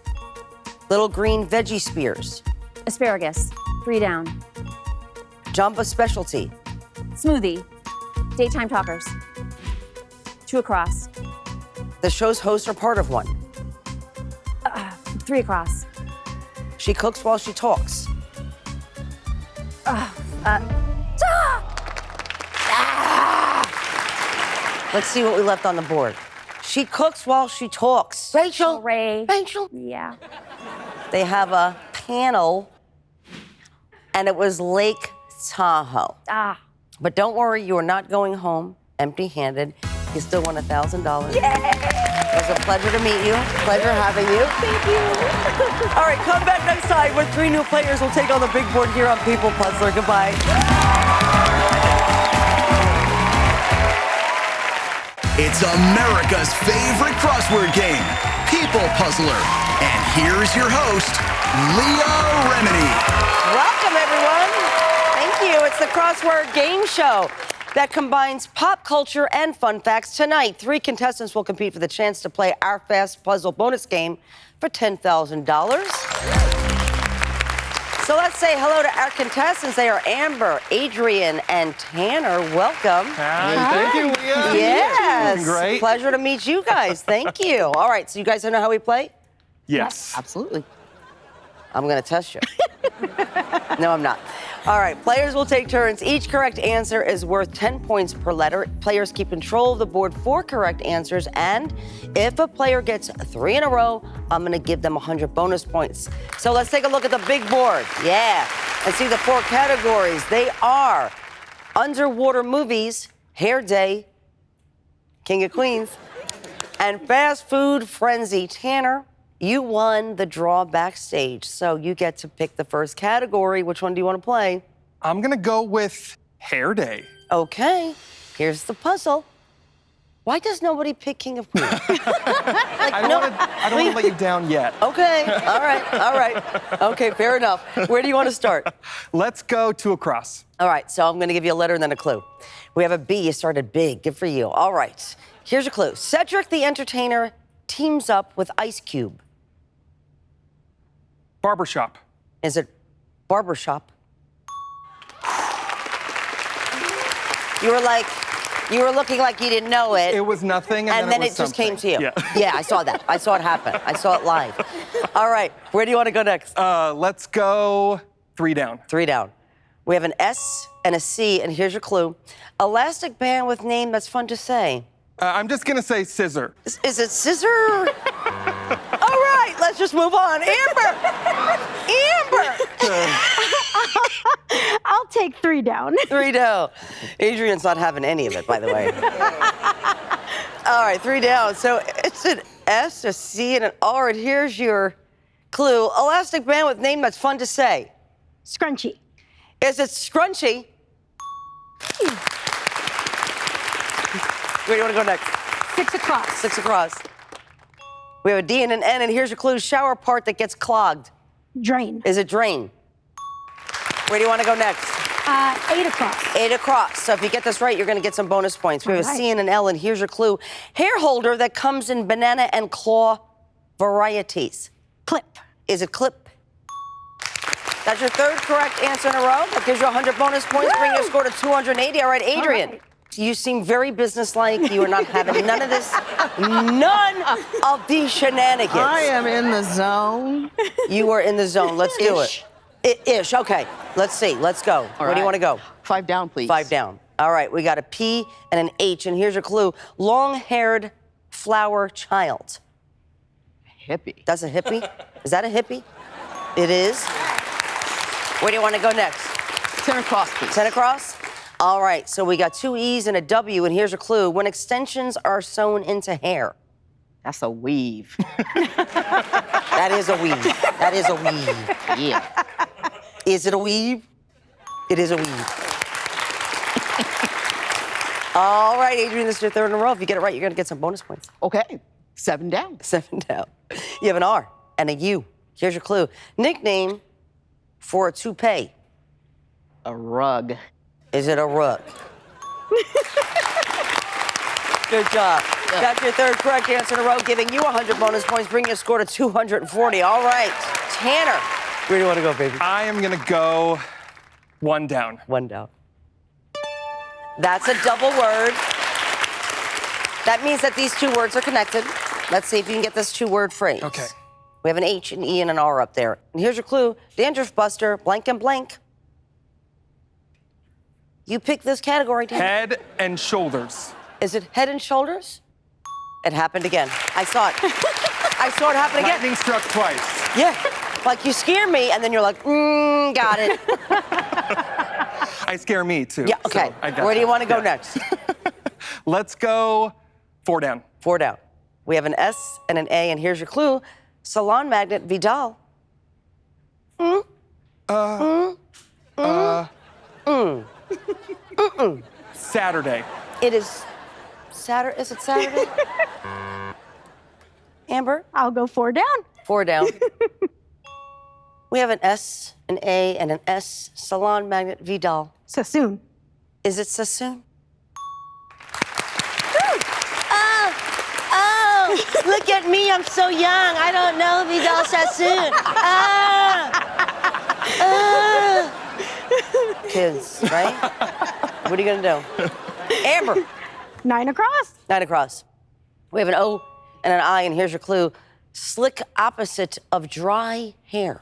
Little green veggie spears. Asparagus. 3 down. Jamba specialty. Smoothie. Daytime talkers. 2 across. The show's hosts are part of one. 3 across. She cooks while she talks. Let's see what we left on the board. She cooks while she talks. Rachel. Ray. Rachel. Yeah. They have a panel, and it was Lake Tahoe. But don't worry, you are not going home empty-handed. You still won $1,000. Yay! It was a pleasure to meet you. Pleasure having you. Thank you. All right, come back next time when 3 new players will take on the big board here on People Puzzler. Goodbye. It's America's favorite crossword game, People Puzzler. And here's your host, Leah Remini. Welcome, everyone. Thank you. It's the crossword game show. that combines pop culture and fun facts. Tonight, 3 contestants will compete for the chance to play our Fast Puzzle bonus game for $10,000. So let's say hello to our contestants. They are Amber, Adrian, and Tanner. Welcome. Thank you, Leah. Yes. Great. Pleasure to meet you guys. Thank you. All right, so you guys know how we play? Yes. Absolutely. I'm going to test you. No, I'm not. All right, players will take turns. Each correct answer is worth 10 points per letter. Players keep control of the board for correct answers, and if a player gets 3 in a row, I'm going to give them 100 bonus points. So let's take a look at the big board. Yeah, and see the 4 categories. They are underwater movies, hair day, King of Queens, and fast food frenzy. Tanner, you won the draw backstage, so you get to pick the first category. Which one do you want to play? I'm going to go with hair day. Okay, here's the puzzle. Why does nobody pick King of Queens? I don't want to let you down yet. Okay, all right. Okay, fair enough. Where do you want to start? Let's go to across. All right, so I'm going to give you a letter and then a clue. We have a B. You started big. Good for you. All right, here's your clue. Cedric the Entertainer teams up with Ice Cube. Barbershop. Is it barbershop? You were looking like you didn't know it. It was nothing, and then it it just came to you. Yeah. Yeah, I saw that. I saw it happen. I saw it live. All right, where do you want to go next? Let's go 3 down. 3 down. We have an S and a C, and here's your clue. Elastic band with name that's fun to say. I'm just going to say scissor. Is it scissor? All right, let's just move on. Amber! Amber! I'll take 3 down. 3 down. Adrian's not having any of it, by the way. All right, 3 down. So it's an S, a C, and an R, and here's your clue. Elastic band with name that's fun to say. Scrunchy. Is it scrunchy? Where do you want to go next? 6 across. 6 across. We have a D and an N, and here's your clue. Shower part that gets clogged. Drain. Is it drain? Where do you want to go next? 8 across. 8 across. So if you get this right, you're going to get some bonus points. We have a C and an L, and here's your clue. Hair holder that comes in banana and claw varieties. Clip. Is it clip? That's your 3rd correct answer in a row. That gives you 100 bonus points, bring your score to 280. All right, Adrian. All right. You seem very businesslike. You are not having none of this, none of these shenanigans. I am in the zone. You are in the zone. Let's do it. Ish. Okay. Let's see. Let's go. Where do you want to go? 5 down, please. 5 down. All right. We got a P and an H, and here's your clue. Long-haired flower child. Hippie. That's a hippie? Is that a hippie? It is. Where do you want to go next? 10 across, please. 10 across? All right, so we got 2 E's and a W, and here's a clue. When extensions are sewn into hair. That's a weave. That is a weave. That is a weave. Yeah. Is it a weave? It is a weave. All right, Adrian, this is your 3rd in a row. If you get it right, you're going to get some bonus points. Okay. 7 down. 7 down. You have an R and a U. Here's your clue. Nickname for a toupee. A rug. Is it a rug? Good job. Yeah. That's your 3rd correct answer in a row, giving you 100 bonus points, bringing your score to 240. All right, Tanner, where do you want to go, baby? I am going to go 1 down. 1 down. That's a double word. That means that these 2 words are connected. Let's see if you can get this 2-word phrase. Okay. We have an H, an E, and an R up there. And here's your clue. Dandruff buster, blank and blank. You pick this category, Tanner. Head and shoulders. Is it head and shoulders? It happened again. I saw it. I saw it happen again. Lightning struck twice. Yeah. Like you scare me, and then you're like, got it. I scare me, too. Yeah, okay. So I got Where do you that. want to go Yeah. next? Let's go 4 down. 4 down. We have an S and an A, and here's your clue. Salon magnet Vidal. Saturday. It is Saturday. Is it Saturday? Amber? I'll go 4 down. 4 down. We have an S, an A, and an S. Salon magnet Vidal. Sassoon. Is it Sassoon? at me, I'm so young. I don't know Vidal Sassoon. Kids, right? What are you gonna do? Amber. 9 across. 9 across. We have an O and an I, and here's your clue. Slick opposite of dry hair.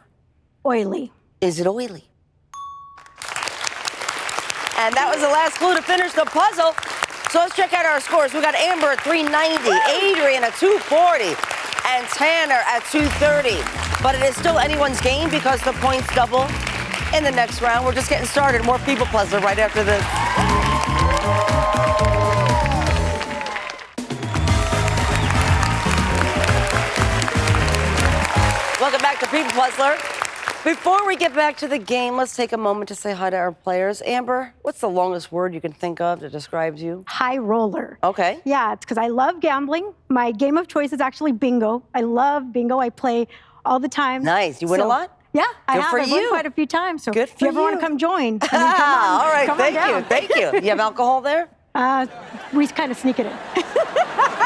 Oily. Is it oily? And that was the last clue to finish the puzzle. So let's check out our scores. We got Amber at 390, Adrian at 240, and Tanner at 230. But it is still anyone's game because the points double in the next round. We're just getting started. More People Puzzler right after this. Welcome back to People Puzzler. Before we get back to the game, let's take a moment to say hi to our players. Amber, what's the longest word you can think of that describes you? High roller. Okay. Yeah, it's because I love gambling. My game of choice is actually bingo. I love bingo. I play all the time. Nice. You win a lot? Yeah, I Good have. for I've won you. quite a few times. So Good if for you ever want you. to come join, I mean, come on. All right, Come on thank down. you, thank you. You have alcohol there? We kind of sneak it in.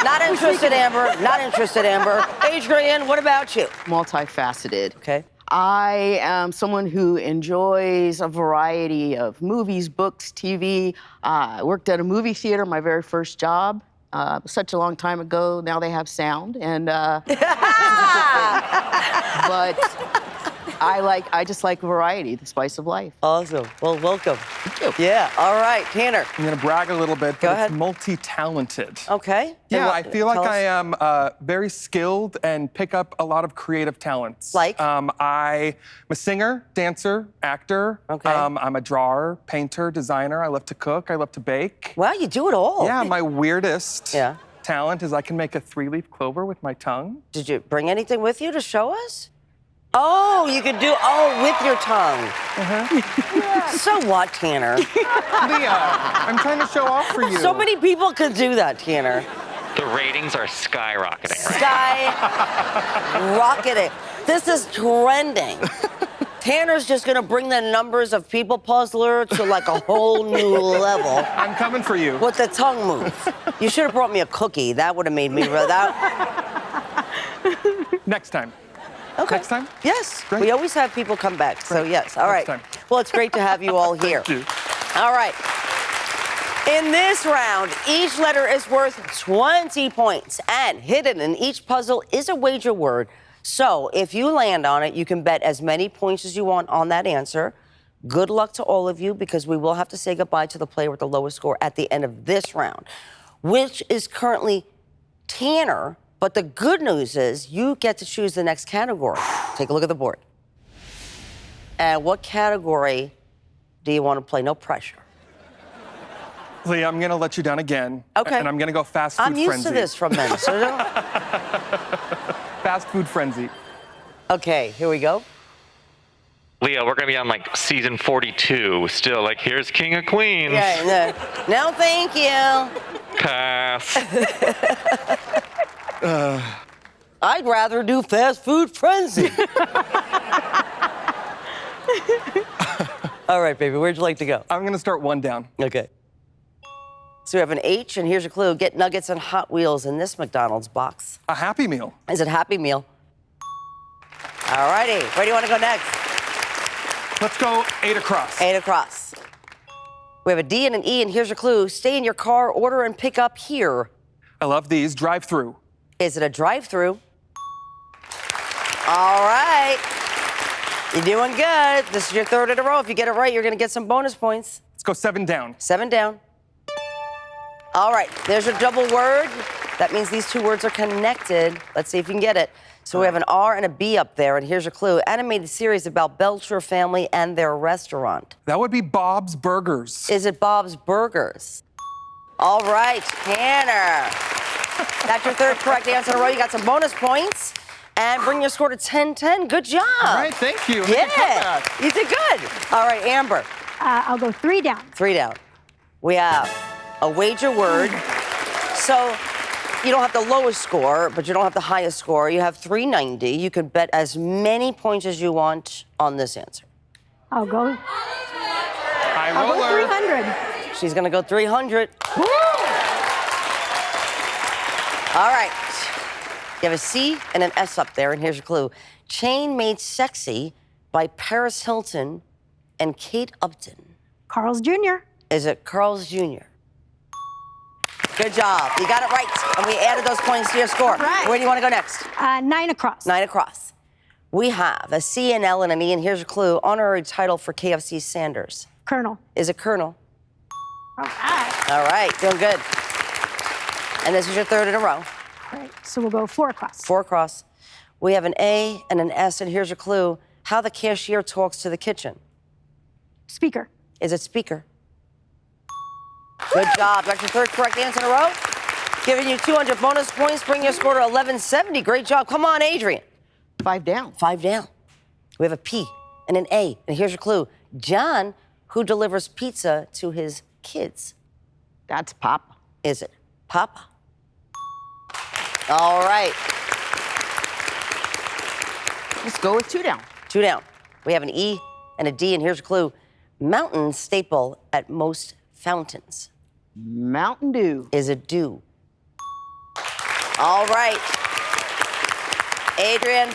Not interested, Amber. Not interested, Amber. Adrian, what about you? Multifaceted. Okay. I am someone who enjoys a variety of movies, books, TV. I worked at a movie theater, my very first job. Such a long time ago. Now they have sound, and but I just like variety, the spice of life. Awesome. Well, welcome. Thank you. Yeah. All right, Tanner. I'm gonna brag a little bit, Go but ahead. it's multi-talented. Okay. Yeah, Then I feel like tell I us. am very skilled and pick up a lot of creative talents. Like? I'm a singer, dancer, actor. Okay. I'm a drawer, painter, designer. I love to cook. I love to bake. Wow, you do it all. Yeah, my weirdest Yeah. talent is I can make a 3-leaf clover with my tongue. Did you bring anything with you to show us? Oh, you could do with your tongue. So what, Tanner? Leah, I'm trying to show off for you. So many people could do that, Tanner. The ratings are skyrocketing right Sky rocketing. This is trending. Tanner's just gonna bring the numbers of People Puzzler to like a whole new level I'm coming for you. with the tongue move. You should have brought me a cookie. That would have made me real. That. Next time. Okay. Next time? Yes. Great. We always have people come back. So yes. All right. Next time. Well, it's great to have you all here. Thank you. All right. In this round, each letter is worth 20 points, and hidden in each puzzle is a wager word. So if you land on it, you can bet as many points as you want on that answer. Good luck to all of you, because we will have to say goodbye to the player with the lowest score at the end of this round, which is currently Tanner. But the good news is you get to choose the next category. Take a look at the board. And what category do you want to play? No pressure. Leah, I'm gonna let you down again. Okay. And I'm gonna go fast food I'm used frenzy. to this from men. So Fast food frenzy. okay, here we go. Leah, we're gonna be on like season 42. Still, like, here's King of Queens. Yeah, no, thank you. Pass. I'd rather do fast food frenzy. All right, baby, where'd you like to go? I'm gonna start one down. Okay. So we have an H, and here's your clue. Get nuggets and Hot Wheels in this McDonald's box. A Happy Meal. Is it Happy Meal? All righty, where do you want to go next? Let's go 8 across. 8 across. We have a D and an E, and here's your clue. Stay in your car, order and pick up here. I love these. Drive through. Is it a drive-through? All right. You're doing good. This is your third in a row. If you get it right, you're going to get some bonus points. Let's go 7 down. 7 down. All right, there's your double word. That means these two words are connected. Let's see if you can get it. So we have an R and a B up there, and here's your clue. Animated series about Belcher family and their restaurant. That would be Bob's Burgers. Is it Bob's Burgers? All right, Tanner. That's your third correct answer in a row. You got some bonus points. And bring your score to 10-10. Good job. All right, thank you. Yeah, you did good. All right, Amber. I'll go 3 down. 3 down. We have a wager word. So you don't have the lowest score, but you don't have the highest score. You have 390. You can bet as many points as you want on this answer. I'll go High I'll go roller. 300. She's going to go 300. Woo! All right. You have a C and an S up there, and here's your clue. Chain Made Sexy by Paris Hilton and Kate Upton. Carl's Jr. Is it Carl's Jr.? Good job. You got it right. And we added those points to your score. Right. Where do you want to go next? 9 across. 9 across. We have a C, an L, and an E, and here's your clue. Honorary title for KFC Sanders. Colonel. Is it Colonel? All right. All right, doing good. And this is your third in a row. Great. So we'll go 4 across. 4 across. We have an A and an S, and here's your clue. How the cashier talks to the kitchen. Speaker. Is it speaker? Good job. That's your third correct answer in a row. Giving you 200 bonus points, bring your score to 1170. Great job. Come on, Adrian. 5 down. 5 down. We have a P and an A, and here's your clue. John, who delivers pizza to his kids. That's Papa. Is it Papa? All right. Let's go with 2 down. 2 down. We have an E and a D, and here's your clue. Mountain staple at most fountains. Mountain Dew. Is it dew? All right. Adrian,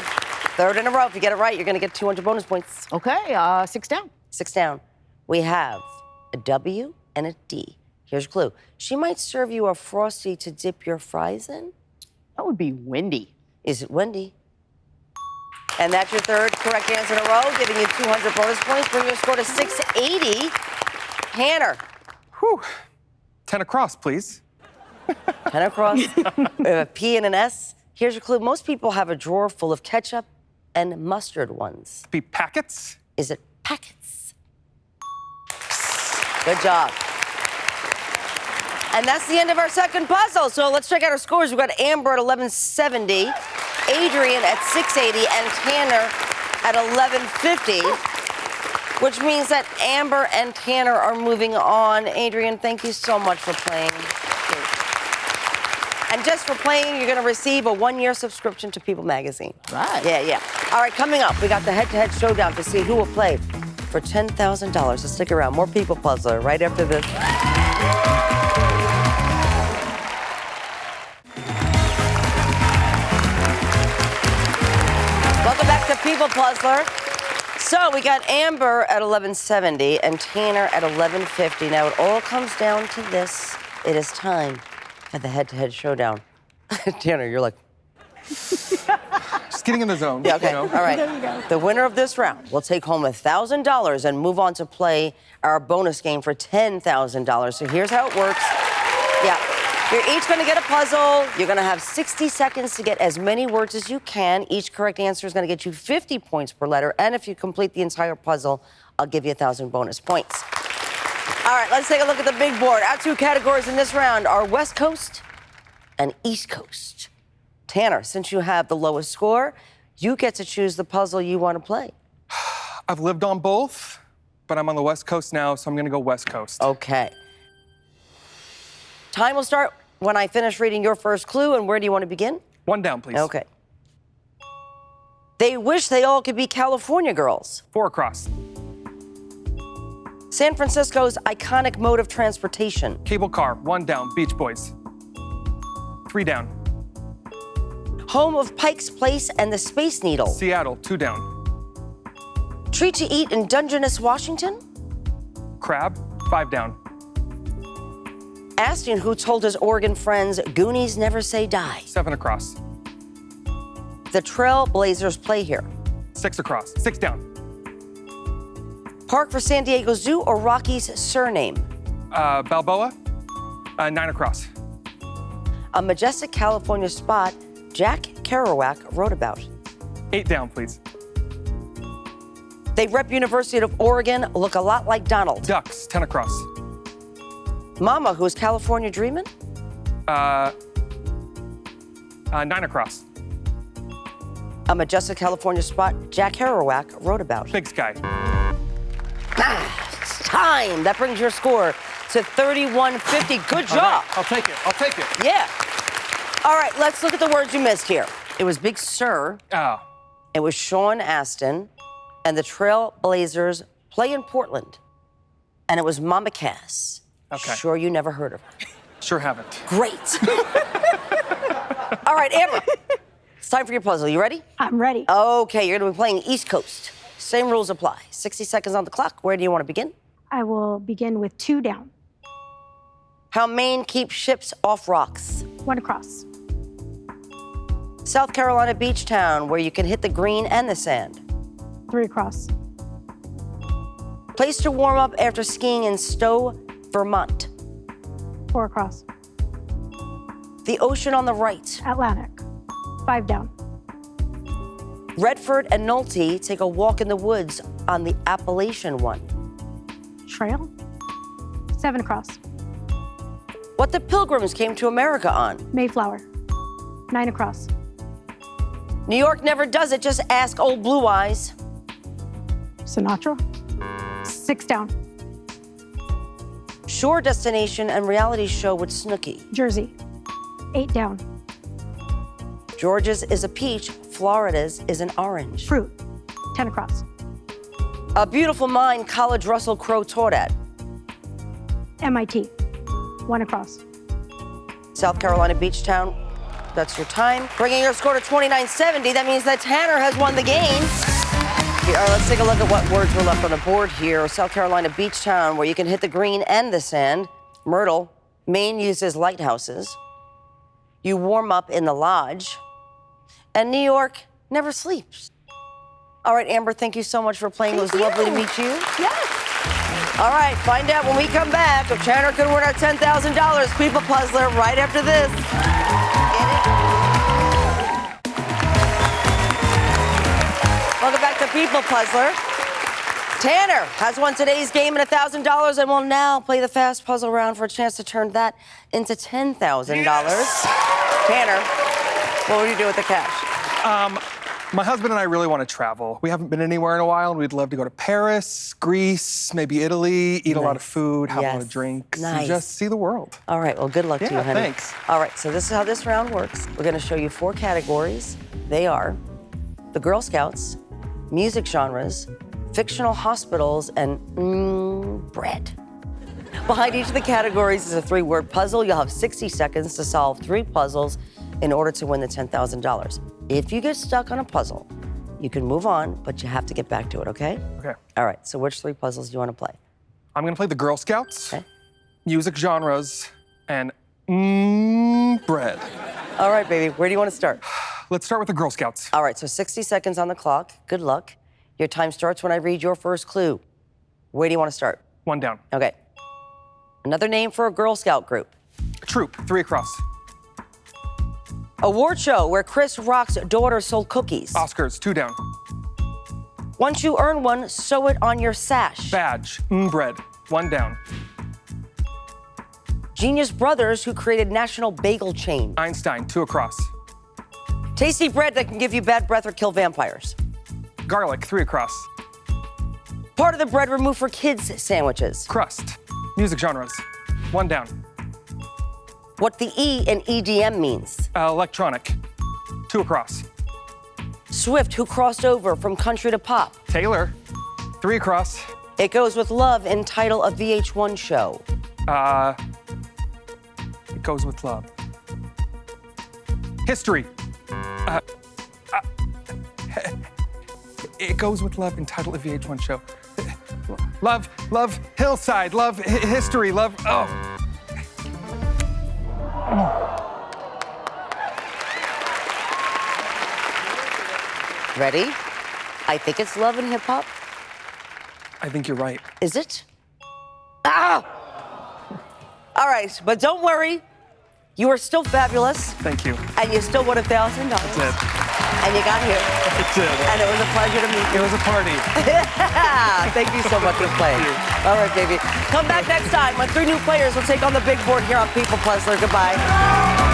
third in a row. If you get it right, you're going to get 200 bonus points. Okay, 6 down. 6 down. We have a W and a D. Here's your clue. She might serve you a Frosty to dip your fries in. That would be Wendy. Is it Wendy? And that's your third correct answer in a row, giving you 200 bonus points, bringing your score to 680. Tanner. Whew. 10 across, please. 10 across. We have a P and an S. Here's your clue. Most people have a drawer full of ketchup and mustard ones. Be packets. Is it packets? Good job. And that's the end of our second puzzle. So let's check out our scores. We've got Amber at 1170, Adrian at 680, and Tanner at 1150, which means that Amber and Tanner are moving on. Adrian, thank you so much for playing. And just for playing, you're going to receive a 1-year subscription to People Magazine. Right. Yeah. All right, coming up, we got the head-to-head showdown to see who will play for $10,000. So stick around. More People Puzzler right after this. Welcome back to People Puzzler. So we got Amber at 1170 and Tanner at 1150. Now it all comes down to this. It is time for the head-to-head showdown. Tanner, you're like... Just getting in the zone. Yeah, okay. You know? All right. There you go. The winner of this round will take home $1,000 and move on to play our bonus game for $10,000. So here's how it works. Yeah. You're each going to get a puzzle. You're going to have 60 seconds to get as many words as you can. Each correct answer is going to get you 50 points per letter. And if you complete the entire puzzle, I'll give you 1,000 bonus points. All right, let's take a look at the big board. Our 2 categories in this round are West Coast and East Coast. Tanner, since you have the lowest score, you get to choose the puzzle you want to play. I've lived on both, but I'm on the West Coast now, so I'm going to go West Coast. Okay. Time will start when I finish reading your first clue, and where do you want to begin? 1 down, please. Okay. They wish they all could be California girls. 4 across. San Francisco's iconic mode of transportation. Cable car. 1 down. Beach Boys. 3 down. Home of Pike's Place and the Space Needle. Seattle. 2 down. Treat to eat in Dungeness, Washington. Crab. 5 down. Asking who told his Oregon friends, Goonies never say die. 7 across. The Trailblazers play here. 6 across. 6 down. Park for San Diego Zoo or Rocky's surname. Balboa. 9 across. A majestic California spot Jack Kerouac wrote about. 8 down, please. They rep University of Oregon, look a lot like Donald. Ducks. 10 across. Mama, who's California dreamin'? 9 across. A majestic California spot Jack Kerouac wrote about. Big Sky. It's time. That brings your score to 3150. Good job. Right. I'll take it. I'll take it. Yeah. All right, let's look at the words you missed here. It was Big Sur. Oh. It was Sean Astin. And the Trailblazers play in Portland. And it was Mama Cass. Okay. Sure you never heard of her. Sure haven't. Great. All right, Amber. It's time for your puzzle. You ready? I'm ready. Okay, you're going to be playing East Coast. Same rules apply. 60 seconds on the clock. Where do you want to begin? I will begin with 2 down. How Maine keeps ships off rocks. 1 across. South Carolina beach town where you can hit the green and the sand. 3 across. Place to warm up after skiing in Stowe, Vermont. 4 across. The ocean on the right. Atlantic. 5 down. Redford and Nolte take a walk in the woods on the Appalachian one. Trail. 7 across. What the Pilgrims came to America on. Mayflower. 9 across. New York never does it, just ask old Blue Eyes. Sinatra. 6 down. Shore destination and reality show with Snooki. Jersey. 8 down. Georgia's is a peach, Florida's is an orange. Fruit. 10 across. A beautiful mind college Russell Crowe taught at. MIT. 1 across. South Carolina beach town. That's your time. Bringing your score to 29.70. That means that Tanner has won the game. All right, let's take a look at what words were left on the board here. South Carolina beach town, where you can hit the green and the sand. Myrtle. Maine uses lighthouses. You warm up in the lodge. And New York never sleeps. All right, Amber, thank you so much for playing. It was lovely to meet you. Yes. All right, find out when we come back if Tanner could win our $10,000 People Puzzler right after this. Get it? Welcome back to People Puzzler. Tanner has won today's game and $1,000 and will now play the fast puzzle round for a chance to turn that into $10,000. Yes. Tanner, what will you do with the cash? My husband and I really want to travel. We haven't been anywhere in a while, and we'd love to go to Paris, Greece, maybe Italy, eat a lot of food, have a lot of drinks, and just see the world. All right, well, good luck to you, honey. Thanks. All right, so this is how this round works. We're going to show you 4 categories. They are the Girl Scouts, music genres, fictional hospitals, and bread. Behind each of the categories is a 3-word puzzle. You'll have 60 seconds to solve 3 puzzles in order to win the $10,000. If you get stuck on a puzzle, you can move on, but you have to get back to it, okay? Okay. All right, so which 3 puzzles do you want to play? I'm going to play the Girl Scouts, Okay. music genres, and bread. All right, baby, where do you want to start? Let's start with the Girl Scouts. All right, so 60 seconds on the clock. Good luck. Your time starts when I read your first clue. Where do you want to start? 1 down. Okay. Another name for a Girl Scout group. Troop, 3 across. Award show where Chris Rock's daughter sold cookies. Oscars, 2 down. Once you earn one, sew it on your sash. Badge, bread, 1 down. Genius Brothers, who created National Bagel Chain. Einstein, 2 across. Tasty bread that can give you bad breath or kill vampires. Garlic, 3 across. Part of the bread removed for kids' sandwiches. Crust, music genres, 1 down. What the E in EDM means. Electronic, 2 across. Swift, who crossed over from country to pop. Taylor, 3 across. It goes with love in title of VH1 show. It goes with love. History. It goes with love in title of VH1 show. Love, hillside, love, history, love, Ready? I think it's love and hip hop. I think you're right. Is it? Ah! All right, but don't worry. You are still fabulous. Thank you. And you still won $1,000. That's it. And you got here. I did. And it was a pleasure to meet you. It was a party. Thank you so much for playing. All right, baby. Come back next time when 3 new players will take on the big board here on People Puzzler. Goodbye.